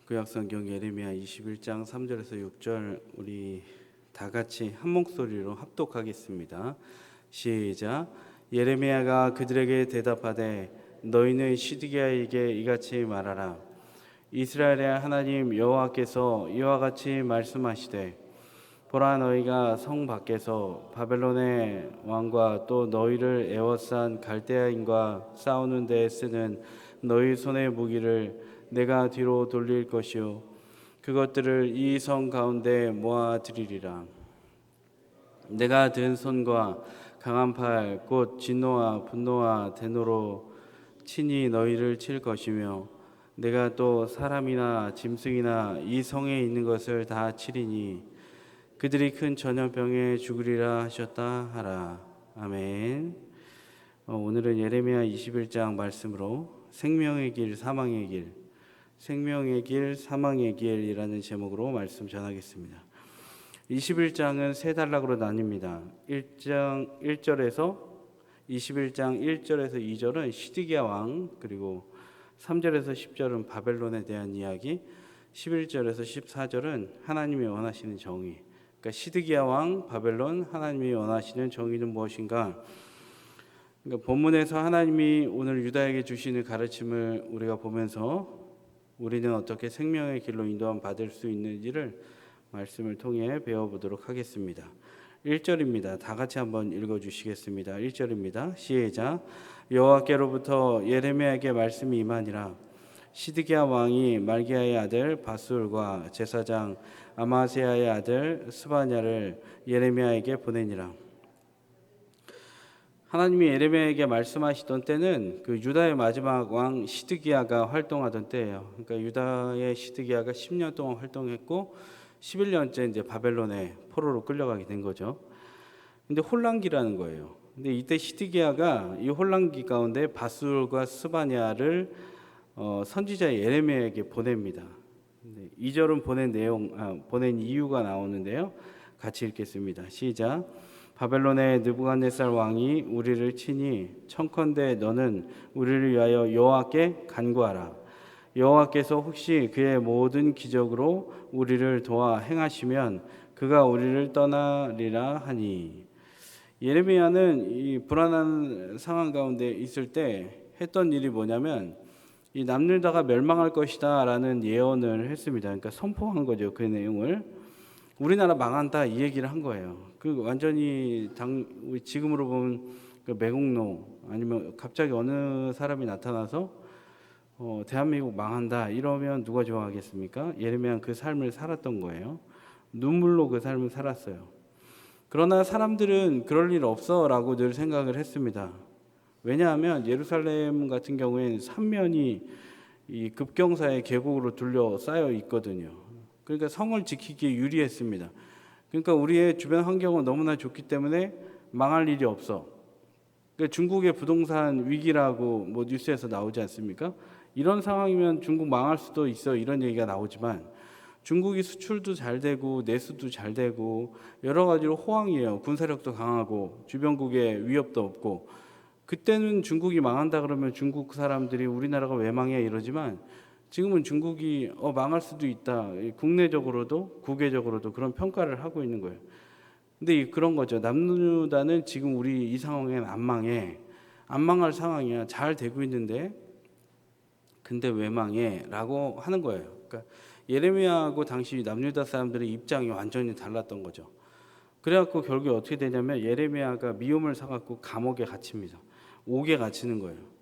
구약성경 예레미야 21장 3절에서 6절 우리 다 같이 한 목소리로 합독하겠습니다. 시작. 예레미야가 그들에게 대답하되 너희는 시드기야에게 이같이 말하라. 이스라엘의 하나님 여호와께서 이와 같이 말씀하시되 보라, 너희가 성 밖에서 바벨론의 왕과 또 너희를 애워싼 갈대아인과 싸우는 데 쓰는 너희 손의 무기를 내가 뒤로 돌릴 것이요 그것들을 이 성 가운데 모아드리리라. 내가 든 손과 강한 팔 곧 진노와 분노와 대노로 친히 너희를 칠 것이며 내가 또 사람이나 짐승이나 이 성에 있는 것을 다 치리니 그들이 큰 전염병에 죽으리라 하셨다 하라. 아멘. 오늘은 예레미야 21장 말씀으로 생명의 길, 사망의 길, 생명의 길, 사망의 길이라는 제목으로 말씀 전하겠습니다. 21장은 세 단락으로 나뉩니다. 1장 1절에서 21장 1절에서 2절은 시드기야 왕, 그리고 3절에서 10절은 바벨론에 대한 이야기, 11절에서 14절은 하나님이 원하시는 정의. 그러니까 시드기야 왕, 바벨론, 하나님이 원하시는 정의는 무엇인가? 그러니까 본문에서 하나님이 오늘 유다에게 주시는 가르침을 우리가 보면서 우리는 어떻게 생명의 길로 인도함 받을 수 있는지를 말씀을 통해 배워보도록 하겠습니다. 1절입니다. 다 같이 한번 읽어주시겠습니다. 1절입니다. 시작. 여호와께로부터 예레미야에게 말씀이 임하니라. 시드기야 왕이 말기야의 아들 바술과 제사장 아마세야의 아들 스바냐를 예레미야에게 보내니라. 하나님이 예레미야에게 말씀하시던 때는 그 유다의 마지막 왕 시드기야가 활동하던 때예요. 그러니까 유다의 시드기야가 10년 동안 활동했고 11년째 이제 바벨론의 포로로 끌려가게 된 거죠. 근데 혼란기라는 거예요. 근데 이때 시드기야가 이 혼란기 가운데 바술과 스바냐를 선지자 예레미야에게 보냅니다. 2절은 보낸 이유가 나오는데요. 같이 읽겠습니다. 시작. 바벨론의 느부갓네살 왕이 우리를 치니 청컨대 너는 우리를 위하여 여호와께 간구하라. 여호와께서 혹시 그의 모든 기적으로 우리를 도와 행하시면 그가 우리를 떠나리라 하니. 예레미야는 이 불안한 상황 가운데 있을 때 했던 일이 뭐냐면 이 남유다가 멸망할 것이다라는 예언을 했습니다. 그러니까 선포한 거죠. 그 내용을 우리나라 망한다 이 얘기를 한 거예요. 그 완전히 지금으로 보면 그 매국노 아니면 갑자기 어느 사람이 나타나서 대한민국 망한다 이러면 누가 좋아하겠습니까? 예레미야는 그 삶을 살았던 거예요. 눈물로 그 삶을 살았어요. 그러나 사람들은 그럴 일 없어라고 늘 생각을 했습니다. 왜냐하면 예루살렘 같은 경우에는 삼면이 이 급경사의 계곡으로 둘러싸여 있거든요. 그러니까 성을 지키기에 유리했습니다. 그러니까 우리의 주변 환경은 너무나 좋기 때문에 망할 일이 없어. 그러니까 중국의 부동산 위기라고 뭐 뉴스에서 나오지 않습니까? 이런 상황이면 중국 망할 수도 있어 이런 얘기가 나오지만 중국이 수출도 잘 되고 내수도 잘 되고 여러 가지로 호황이에요. 군사력도 강하고 주변국에 위협도 없고 그때는 중국이 망한다 그러면 중국 사람들이 우리나라가 왜 망해 이러지만 지금은 중국이 망할 수도 있다. 국내적으로도 국외적으로도 그런 평가를 하고 있는 거예요. 근데 그런 거죠. 남유다는 지금 우리 이 상황엔 안 망해. 안 망할 상황이야. 잘 되고 있는데 근데 왜 망해? 라고 하는 거예요. 그러니까 예레미야하고 당시 남유다 사람들의 입장이 완전히 달랐던 거죠. 그래갖고 결국에 어떻게 되냐면 예레미야가 미움을 사갖고 감옥에 갇힙니다. 옥에 갇히는 거예요.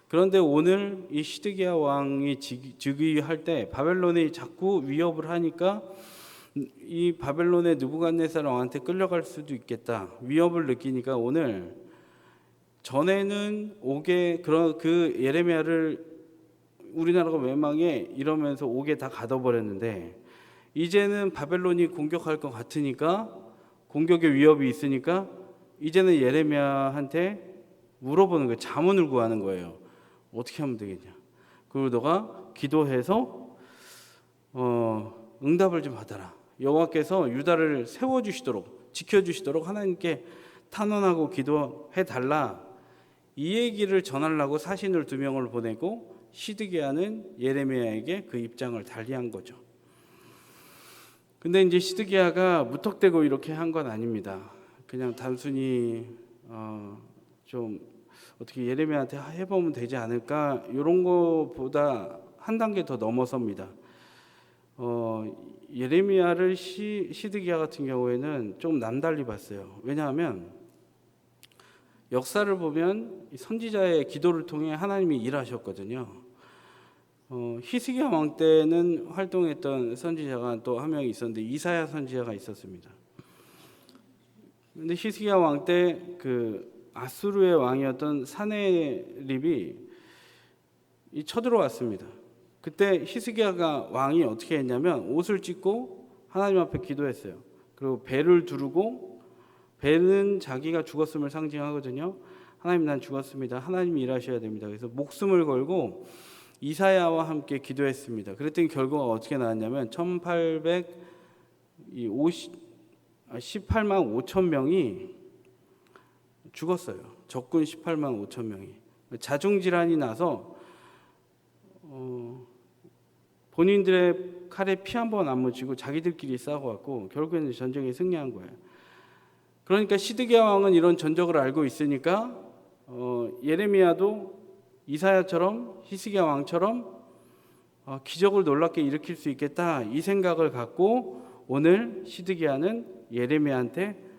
그런데 오늘 이 시드기야 왕이 즉위할 때 바벨론이 자꾸 위협을 하니까 이 바벨론의 느부갓네살 왕한테 끌려갈 수도 있겠다 위협을 느끼니까 오늘 전에는 옥에 그 예레미야를 우리나라가 왜 망해 이러면서 옥에 다 가둬버렸는데 이제는 바벨론이 공격할 것 같으니까 공격의 위협이 있으니까 이제는 예레미야한테 물어보는 거예요. 자문을 구하는 거예요. 어떻게 하면 되겠냐. 그리고 너가 기도해서 응답을 좀 받아라. 여호와께서 유다를 세워주시도록 지켜주시도록 하나님께 탄원하고 기도해달라. 이 얘기를 전하려고 사신을 2명을 보내고 시드기야는 예레미야에게 그 입장을 달리한 거죠. 근데 이제 시드기야가 무턱대고 이렇게 한 건 아닙니다. 그냥 단순히 좀 어떻게 예레미야한테 해보면 되지 않을까 이런 거보다 한 단계 더 넘어섭니다. 예레미야를 시드기야 같은 경우에는 좀 남달리 봤어요. 왜냐하면 역사를 보면 선지자의 기도를 통해 하나님이 일하셨거든요. 히스기야 왕 때는 활동했던 선지자가 또 한 명이 있었는데 이사야 선지자가 있었습니다. 근데 히스기야 왕 때 그 아수르의 왕이었던 사네립이 쳐들어왔습니다. 그때 히스기야가 왕이 어떻게 했냐면 옷을 찢고 하나님 앞에 기도했어요. 그리고 배를 두르고, 배는 자기가 죽었음을 상징하거든요. 하나님, 난 죽었습니다. 하나님이 일하셔야 됩니다. 그래서 목숨을 걸고 이사야와 함께 기도했습니다. 그랬더니 결과가 어떻게 나왔냐면 18만 5천 명이 죽었어요. 적군 18만 5천 명이. 자중질환이 나서 본인들의 칼에 피 한 번 안 묻히고 자기들끼리 싸워갖고 결국에는 전쟁에 승리한 거예요. 그러니까 시드기야 왕은 이런 전적을 알고 있으니까 예레미야도 이사야처럼 히스기야 왕처럼 기적을 놀랍게 일으킬 수 있겠다 이 생각을 갖고 오늘 시드기야는 예레미야한테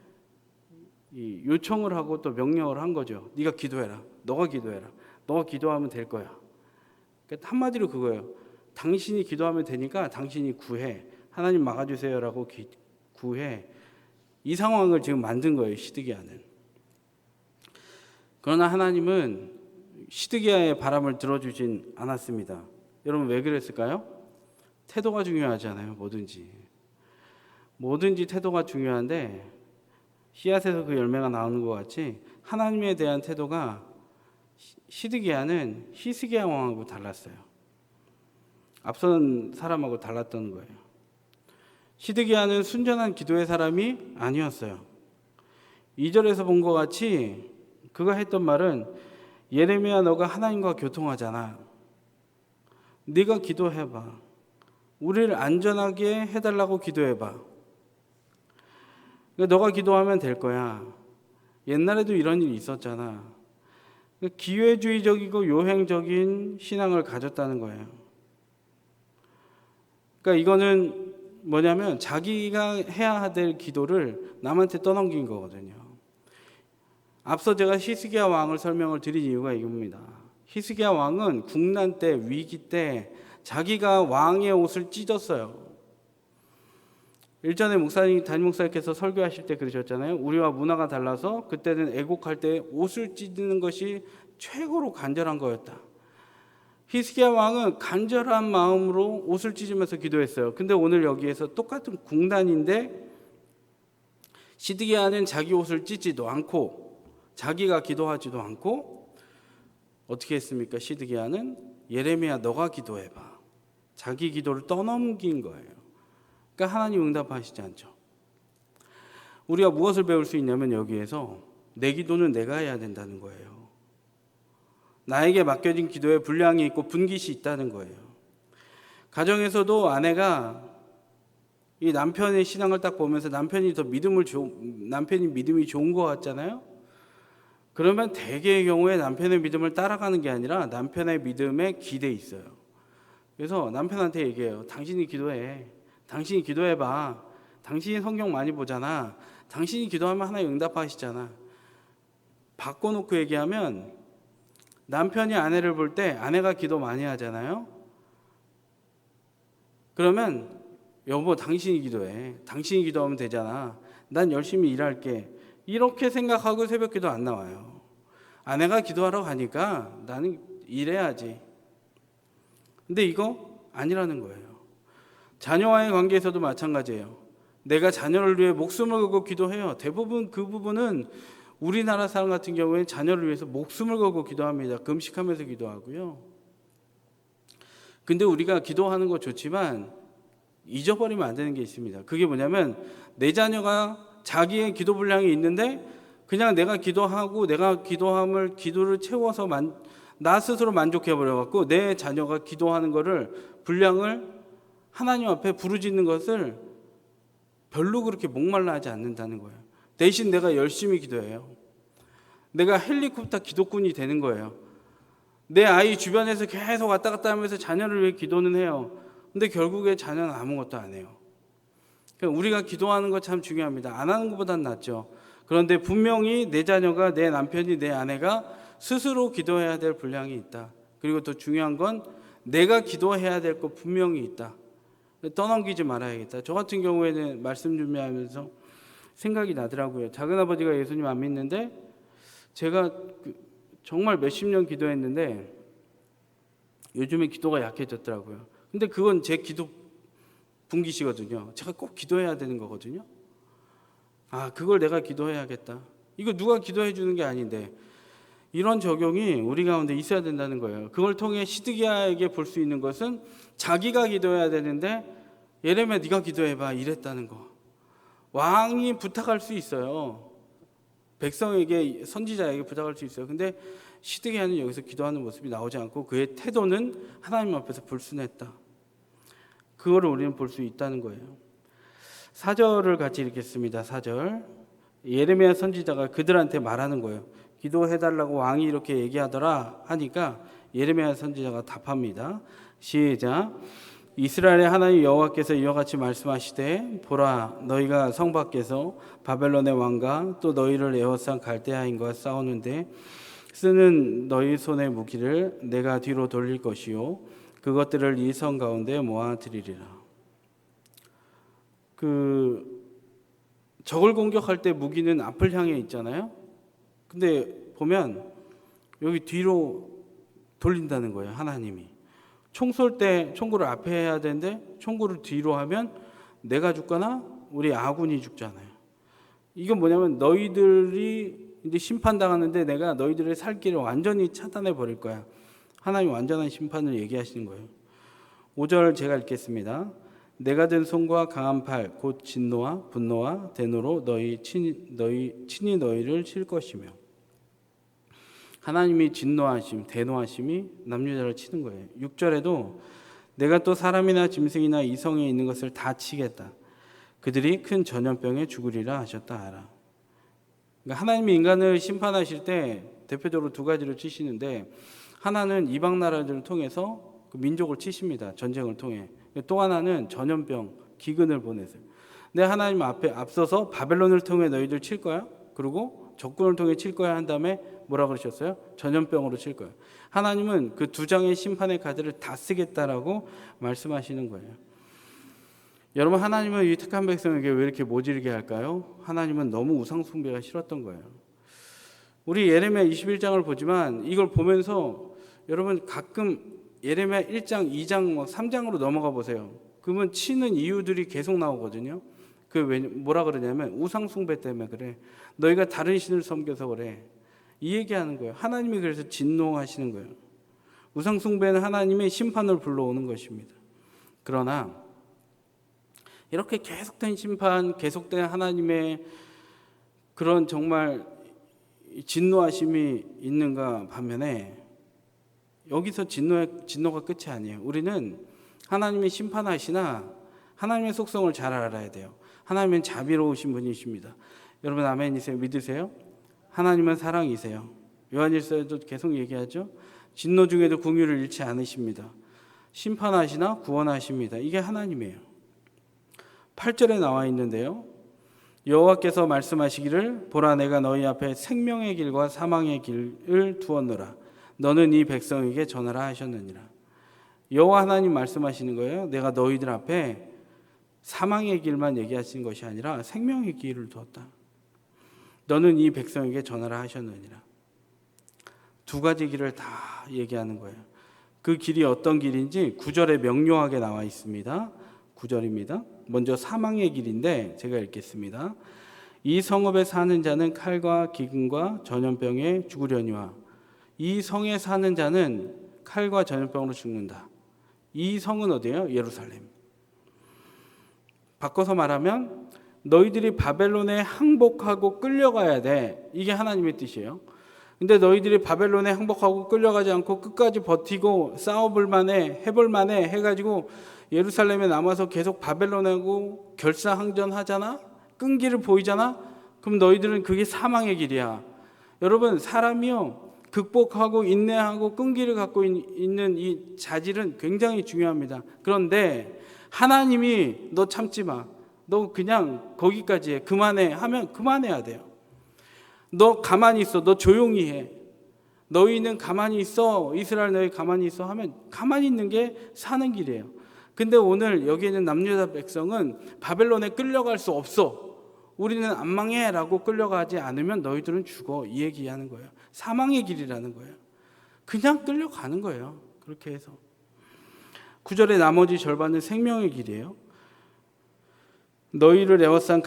이 요청을 하고 또 명령을 한 거죠. 네가 기도해라. 너가 기도해라. 너가 기도하면 될 거야. 그러니까 한마디로 그거예요. 당신이 기도하면 되니까 당신이 구해. 하나님 막아주세요라고 구해. 이 상황을 지금 만든 거예요. 시드기야는. 그러나 하나님은 시드기야의 바람을 들어주진 않았습니다. 여러분 왜 그랬을까요? 태도가 중요하잖아요. 뭐든지 태도가 중요한데 씨앗에서 그 열매가 나오는 것 같이 하나님에 대한 태도가 시드기야는 히스기야 왕하고 달랐어요. 앞선 사람하고 달랐던 거예요. 시드기야는 순전한 기도의 사람이 아니었어요. 2절에서 본 것 같이 그가 했던 말은 예레미야 너가 하나님과 교통하잖아. 네가 기도해봐. 우리를 안전하게 해달라고 기도해봐. 너가 기도하면 될 거야. 옛날에도 이런 일이 있었잖아. 기회주의적이고 요행적인 신앙을 가졌다는 거예요. 그러니까 이거는 뭐냐면 자기가 해야 될 기도를 남한테 떠넘긴 거거든요. 앞서 제가 히스기야 왕을 설명을 드린 이유가 이겁니다. 히스기야 왕은 국난 때, 위기 때 자기가 왕의 옷을 찢었어요. 일전에 담임 목사님께서 설교하실 때 그러셨잖아요. 우리와 문화가 달라서 그때는 애곡할 때 옷을 찢는 것이 최고로 간절한 거였다. 히스기야 왕은 간절한 마음으로 옷을 찢으면서 기도했어요. 근데 오늘 여기에서 똑같은 국난인데 시드기야는 자기 옷을 찢지도 않고 자기가 기도하지도 않고 어떻게 했습니까? 시드기야는 예레미야 너가 기도해봐. 자기 기도를 떠넘긴 거예요. 그러니까 하나님 응답하시지 않죠. 우리가 무엇을 배울 수 있냐면 여기에서 내 기도는 내가 해야 된다는 거예요. 나에게 맡겨진 기도에 분량이 있고 분깃이 있다는 거예요. 가정에서도 아내가 이 남편의 신앙을 딱 보면서 남편이 믿음이 좋은 것 같잖아요. 그러면 대개의 경우에 남편의 믿음을 따라가는 게 아니라 남편의 믿음에 기대 있어요. 그래서 남편한테 얘기해요. 당신이 기도해. 당신이 기도해봐. 당신이 성경 많이 보잖아. 당신이 기도하면 하나님 응답하시잖아. 바꿔놓고 얘기하면 남편이 아내를 볼 때 아내가 기도 많이 하잖아요. 그러면 여보 당신이 기도해. 당신이 기도하면 되잖아. 난 열심히 일할게. 이렇게 생각하고 새벽 기도 안 나와요. 아내가 기도하러 가니까 나는 일해야지. 근데 이거 아니라는 거예요. 자녀와의 관계에서도 마찬가지예요. 내가 자녀를 위해 목숨을 걸고 기도해요. 대부분 그 부분은 우리나라 사람 같은 경우에는 자녀를 위해서 목숨을 걸고 기도합니다. 금식하면서 기도하고요. 근데 우리가 기도하는 거 좋지만 잊어버리면 안 되는 게 있습니다. 그게 뭐냐면 내 자녀가 자기의 기도 분량이 있는데 그냥 내가 기도하고 내가 기도를 채워서 나 스스로 만족해 버려 갖고 내 자녀가 기도하는 거를 분량을 하나님 앞에 부르짖는 것을 별로 그렇게 목말라 하지 않는다는 거예요. 대신 내가 열심히 기도해요. 내가 헬리콥터 기도꾼이 되는 거예요. 내 아이 주변에서 계속 왔다 갔다 하면서 자녀를 위해 기도는 해요. 근데 결국에 자녀는 아무것도 안 해요. 그러니까 우리가 기도하는 거 참 중요합니다. 안 하는 것보단 낫죠. 그런데 분명히 내 자녀가, 내 남편이, 내 아내가 스스로 기도해야 될 분량이 있다. 그리고 또 중요한 건 내가 기도해야 될 거 분명히 있다. 떠넘기지 말아야겠다. 저 같은 경우에는 말씀 준비하면서 생각이 나더라고요. 작은아버지가 예수님 안 믿는데 제가 정말 몇십 년 기도했는데 요즘에 기도가 약해졌더라고요. 근데 그건 제 기도 분기시거든요. 제가 꼭 기도해야 되는 거거든요. 그걸 내가 기도해야겠다. 이거 누가 기도해 주는 게 아닌데 이런 적용이 우리 가운데 있어야 된다는 거예요. 그걸 통해 시드기야에게 볼 수 있는 것은 자기가 기도해야 되는데 예레미야 네가 기도해봐 이랬다는 거. 왕이 부탁할 수 있어요. 백성에게, 선지자에게 부탁할 수 있어요. 근데 시드기야는 여기서 기도하는 모습이 나오지 않고 그의 태도는 하나님 앞에서 불순했다. 그거를 우리는 볼 수 있다는 거예요. 4절을 같이 읽겠습니다. 4절. 예레미야 선지자가 그들한테 말하는 거예요. 기도해달라고 왕이 이렇게 얘기하더라 하니까 예레미야 선지자가 답합니다. 시작. 이스라엘의 하나님 여호와께서 이와 같이 말씀하시되 보라 너희가 성 밖에서 바벨론의 왕과 또 너희를 에워싼 갈대아인과 싸우는데 쓰는 너희 손의 무기를 내가 뒤로 돌릴 것이요 그것들을 이 성 가운데 모아드리리라. 적을 공격할 때 무기는 앞을 향해 있잖아요. 근데 보면 여기 뒤로 돌린다는 거예요. 하나님이 총 쏠 때 총구를 앞에 해야 되는데 총구를 뒤로 하면 내가 죽거나 우리 아군이 죽잖아요. 이건 뭐냐면 너희들이 이제 심판당하는데 내가 너희들의 살 길을 완전히 차단해 버릴 거야. 하나님 완전한 심판을 얘기하시는 거예요. 5절 제가 읽겠습니다. 내가 든 손과 강한 팔 곧 진노와 분노와 대노로 친히 너희를 칠 것이며. 하나님이 진노하심, 대노하심이 남유다를 치는 거예요. 6절에도 내가 또 사람이나 짐승이나 이성에 있는 것을 다 치겠다. 그들이 큰 전염병에 죽으리라 하셨다 하라. 그러니까 하나님이 인간을 심판하실 때 대표적으로 두 가지로 치시는데 하나는 이방 나라들을 통해서 그 민족을 치십니다. 전쟁을 통해. 또 하나는 전염병, 기근을 보내세요. 내 하나님 앞에 앞서서 바벨론을 통해 너희들 칠 거야. 그리고 적군을 통해 칠 거야 한 다음에 뭐라 그러셨어요? 전염병으로 칠 거예요. 하나님은 그 두 장의 심판의 카드를 다 쓰겠다라고 말씀하시는 거예요. 여러분 하나님은 이 택한 백성에게 왜 이렇게 모질게 할까요? 하나님은 너무 우상 숭배가 싫었던 거예요. 우리 예레미야 21장을 보지만 이걸 보면서 여러분 가끔 예레미야 1장, 2장, 3장으로 넘어가 보세요. 그러면 치는 이유들이 계속 나오거든요. 뭐라 그러냐면 우상 숭배 때문에 그래. 너희가 다른 신을 섬겨서 그래. 이 얘기하는 거예요. 하나님이 그래서 진노하시는 거예요. 우상 숭배는 하나님의 심판을 불러오는 것입니다. 그러나 이렇게 계속된 심판, 계속된 하나님의 그런 정말 진노하심이 있는가 반면에 여기서 진노가 끝이 아니에요. 우리는 하나님이 심판하시나 하나님의 속성을 잘 알아야 돼요. 하나님은 자비로우신 분이십니다. 여러분 아멘이세요? 믿으세요? 하나님은 사랑이세요. 요한일서에도 계속 얘기하죠. 진노 중에도 긍휼을 잃지 않으십니다. 심판하시나 구원하십니다. 이게 하나님이에요. 8절에 나와 있는데요. 여호와께서 말씀하시기를 보라 내가 너희 앞에 생명의 길과 사망의 길을 두었노라. 너는 이 백성에게 전하라 하셨느니라. 여호와 하나님 말씀하시는 거예요. 내가 너희들 앞에 사망의 길만 얘기하신 것이 아니라 생명의 길을 두었다. 너는 이 백성에게 전하라 하셨느니라. 두 가지 길을 다 얘기하는 거예요. 그 길이 어떤 길인지 9절에 명료하게 나와 있습니다. 9절입니다. 먼저 사망의 길인데 제가 읽겠습니다. 이 성읍에 사는 자는 칼과 기근과 전염병에 죽으려니와 이 성에 사는 자는 칼과 전염병으로 죽는다. 이 성은 어디예요? 예루살렘. 바꿔서 말하면 너희들이 바벨론에 항복하고 끌려가야 돼. 이게 하나님의 뜻이에요. 근데 너희들이 바벨론에 항복하고 끌려가지 않고 끝까지 버티고 싸워볼 만해, 해볼 만해 해가지고 예루살렘에 남아서 계속 바벨론하고 결사항전하잖아? 끈기를 보이잖아? 그럼 너희들은 그게 사망의 길이야. 여러분, 사람이요, 극복하고 인내하고 끈기를 갖고 있는 이 자질은 굉장히 중요합니다. 그런데 하나님이 너 참지 마, 너 그냥 거기까지 해, 그만해 하면 그만해야 돼요. 너 가만히 있어, 너 조용히 해, 너희는 가만히 있어, 이스라엘 너희 가만히 있어 하면 가만히 있는 게 사는 길이에요. 근데 오늘 여기 있는 남유다 백성은 바벨론에 끌려갈 수 없어, 우리는 안 망해 라고 끌려가지 않으면 너희들은 죽어, 이 얘기하는 거예요. 사망의 길이라는 거예요. 그냥 끌려가는 거예요. 그렇게 해서 9절의 나머지 절반은 생명의 길이에요. 너희를 에워싼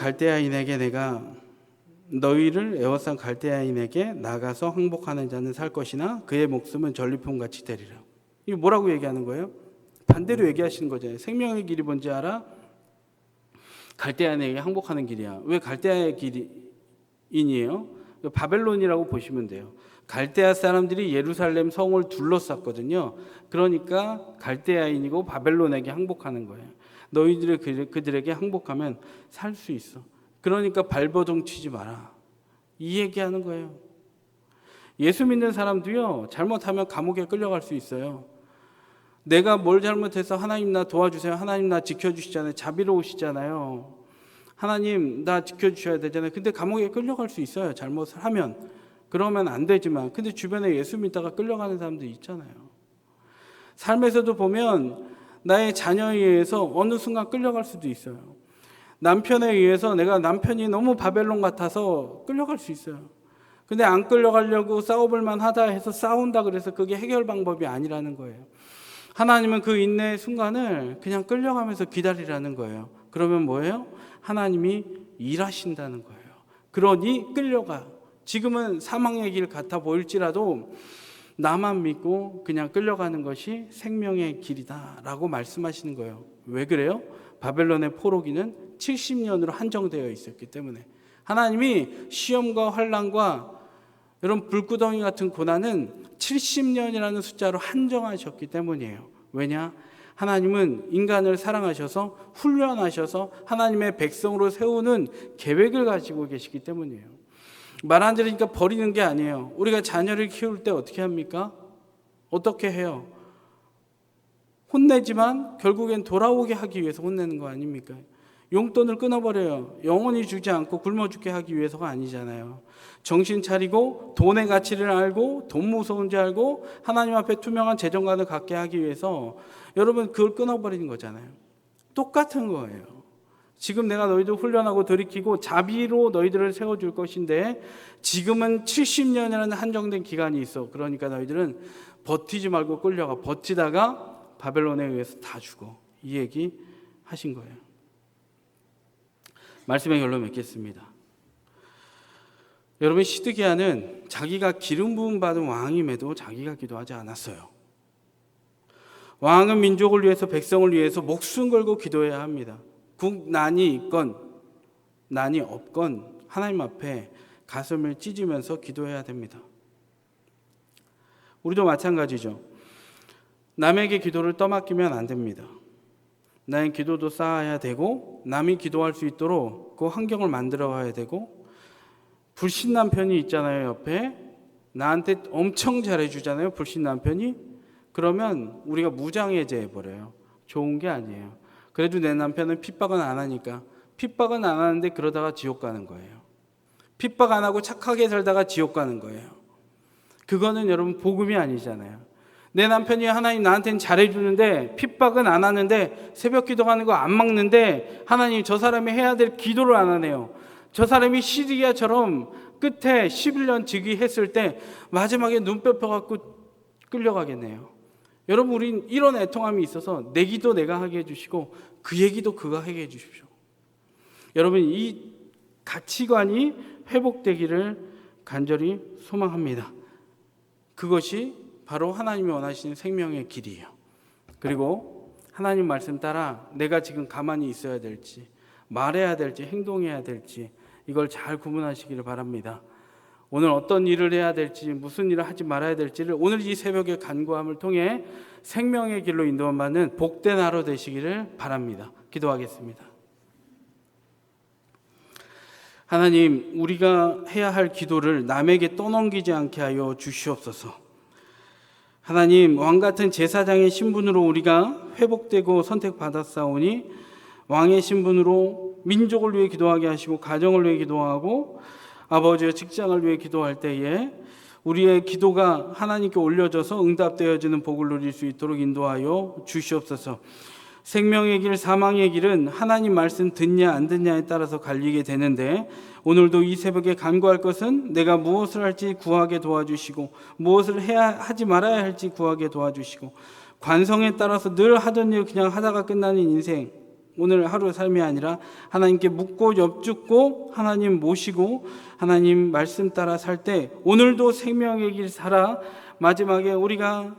갈대아인에게 나가서 항복하는 자는 살 것이나 그의 목숨은 전리품같이 되리라. 이게 뭐라고 얘기하는 거예요? 반대로 얘기하시는 거잖아요. 생명의 길이 뭔지 알아? 갈대아인에게 항복하는 길이야. 왜 갈대아의 길이인이에요? 바벨론이라고 보시면 돼요. 갈대아 사람들이 예루살렘 성을 둘러쌌거든요. 그러니까 갈대아인이고 바벨론에게 항복하는 거예요. 너희들이 그들에게 항복하면 살 수 있어. 그러니까 발버둥 치지 마라, 이 얘기하는 거예요. 예수 믿는 사람도요, 잘못하면 감옥에 끌려갈 수 있어요. 내가 뭘 잘못해서 하나님 나 도와주세요, 하나님 나 지켜주시잖아요, 자비로우시잖아요, 하나님 나 지켜주셔야 되잖아요. 근데 감옥에 끌려갈 수 있어요, 잘못을 하면. 그러면 안 되지만, 근데 주변에 예수 믿다가 끌려가는 사람도 있잖아요. 삶에서도 보면 나의 자녀에 의해서 어느 순간 끌려갈 수도 있어요. 남편에 의해서 내가 남편이 너무 바벨론 같아서 끌려갈 수 있어요. 근데 안 끌려가려고 싸워볼 만하다 해서 싸운다 그래서 그게 해결 방법이 아니라는 거예요. 하나님은 그 인내의 순간을 그냥 끌려가면서 기다리라는 거예요. 그러면 뭐예요? 하나님이 일하신다는 거예요. 그러니 끌려가. 지금은 사망의 길 같아 보일지라도 나만 믿고 그냥 끌려가는 것이 생명의 길이다라고 말씀하시는 거예요. 왜 그래요? 바벨론의 포로기는 70년으로 한정되어 있었기 때문에. 하나님이 시험과 환난과 이런 불구덩이 같은 고난은 70년이라는 숫자로 한정하셨기 때문이에요. 왜냐? 하나님은 인간을 사랑하셔서 훈련하셔서 하나님의 백성으로 세우는 계획을 가지고 계시기 때문이에요. 말 안 들으니까 버리는 게 아니에요. 우리가 자녀를 키울 때 어떻게 합니까? 어떻게 해요? 혼내지만 결국엔 돌아오게 하기 위해서 혼내는 거 아닙니까? 용돈을 끊어버려요. 영원히 주지 않고 굶어 죽게 하기 위해서가 아니잖아요. 정신 차리고 돈의 가치를 알고 돈 무서운지 알고 하나님 앞에 투명한 재정관을 갖게 하기 위해서 여러분 그걸 끊어버리는 거잖아요. 똑같은 거예요. 지금 내가 너희들 훈련하고 들이키고 자비로 너희들을 세워줄 것인데 지금은 70년이라는 한정된 기간이 있어. 그러니까 너희들은 버티지 말고 끌려가. 버티다가 바벨론에 의해서 다 죽어. 이 얘기 하신 거예요. 말씀의 결론 맺겠습니다. 여러분, 시드기야는 자기가 기름 부음 받은 왕임에도 자기가 기도하지 않았어요. 왕은 민족을 위해서, 백성을 위해서 목숨 걸고 기도해야 합니다. 국난이 있건 난이 없건 하나님 앞에 가슴을 찢으면서 기도해야 됩니다. 우리도 마찬가지죠. 남에게 기도를 떠맡기면 안 됩니다. 나의 기도도 쌓아야 되고 남이 기도할 수 있도록 그 환경을 만들어 가야 되고, 불신 남편이 있잖아요, 옆에. 나한테 엄청 잘해주잖아요, 불신 남편이. 그러면 우리가 무장해제 해버려요. 좋은 게 아니에요. 그래도 내 남편은 핍박은 안 하니까. 핍박은 안 하는데 그러다가 지옥 가는 거예요. 핍박 안 하고 착하게 살다가 지옥 가는 거예요. 그거는 여러분 복음이 아니잖아요. 내 남편이 하나님 나한테는 잘해주는데 핍박은 안 하는데 새벽 기도하는 거 안 막는데 하나님 저 사람이 해야 될 기도를 안 하네요. 저 사람이 시드기야처럼 끝에 11년 즉위했을 때 마지막에 눈 뺏겨갖고 끌려가겠네요. 여러분, 우린 이런 애통함이 있어서 내 기도 내가 하게 해주시고 그 얘기도 그가 하게 해주십시오. 여러분, 이 가치관이 회복되기를 간절히 소망합니다. 그것이 바로 하나님이 원하시는 생명의 길이에요. 그리고 하나님 말씀 따라 내가 지금 가만히 있어야 될지 말해야 될지 행동해야 될지 이걸 잘 구분하시기를 바랍니다. 오늘 어떤 일을 해야 될지, 무슨 일을 하지 말아야 될지를 오늘 이 새벽의 간구함을 통해 생명의 길로 인도받는 복된 하루 되시기를 바랍니다. 기도하겠습니다. 하나님, 우리가 해야 할 기도를 남에게 떠넘기지 않게 하여 주시옵소서. 하나님, 왕같은 제사장의 신분으로 우리가 회복되고 선택받았사오니 왕의 신분으로 민족을 위해 기도하게 하시고 가정을 위해 기도하고 아버지의 직장을 위해 기도할 때에 우리의 기도가 하나님께 올려져서 응답되어지는 복을 누릴 수 있도록 인도하여 주시옵소서. 생명의 길, 사망의 길은 하나님 말씀 듣냐 안 듣냐에 따라서 갈리게 되는데 오늘도 이 새벽에 간구할 것은 내가 무엇을 할지 구하게 도와주시고 무엇을 하지 말아야 할지 구하게 도와주시고 관성에 따라서 늘 하던 일 그냥 하다가 끝나는 인생, 오늘 하루 삶이 아니라 하나님께 묻고 엽죽고 하나님 모시고 하나님 말씀 따라 살 때 오늘도 생명의 길 살아 마지막에 우리가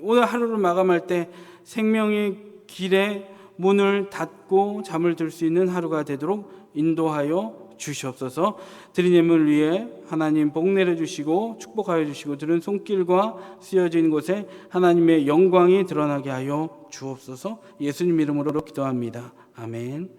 오늘 하루를 마감할 때 생명의 길에 문을 닫고 잠을 들 수 있는 하루가 되도록 인도하여 주시옵소서. 드린 예물을 위해 하나님 복 내려주시고 축복하여 주시고 들은 손길과 쓰여진 곳에 하나님의 영광이 드러나게 하여 주옵소서. 예수님 이름으로 기도합니다. 아멘.